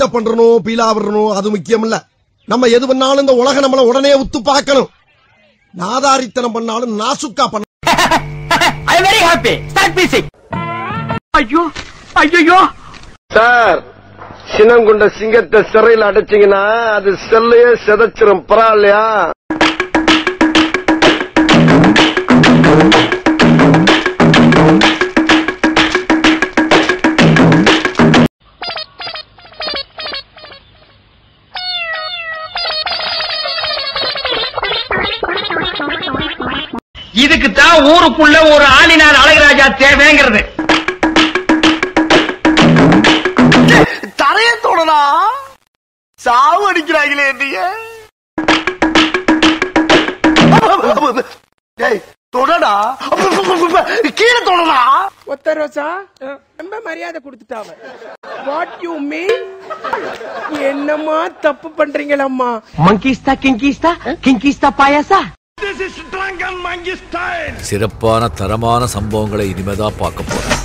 Build up பண்றணும் Beela விடணும் அது முக்கியம் இல்ல. நம்ம எது பண்ணாலும் இந்த உலக நம்மள உடனே உத்து பார்க்கணும். நாதாரித்தனம் பண்ணாலும் நாசுக்கா பண்ண. I am very happy. Start music. ஐயோ ஐயோ சார், சினங்குண்ட சிங்கத்தை சிறையில் அடைச்சிங்கன்னா அது செல்லையே செதச்சிரும். பரவாயில்லையா? இதுக்குத்தான் ஊருக்குள்ள ஒரு ஆளினார் அழகராஜா தேவைங்கிறது. தரைய தொடடா, சாவு அடிக்கிறாங்களே நீங்க. தொடடா, கீழே தொடடா. ஒத்த ரோசா ரொம்ப மரியாதை கொடுத்துட்டாவ. What you mean? என்னம்மா தப்பு பண்றீங்களம்மா? மங்கிஸ்தா கிங்கிஸ்தா கிங்கிஸ்தா பாயாசா. சிறப்பான தரமான சம்பவங்களை இனிமேதான் பார்க்க போறேன்.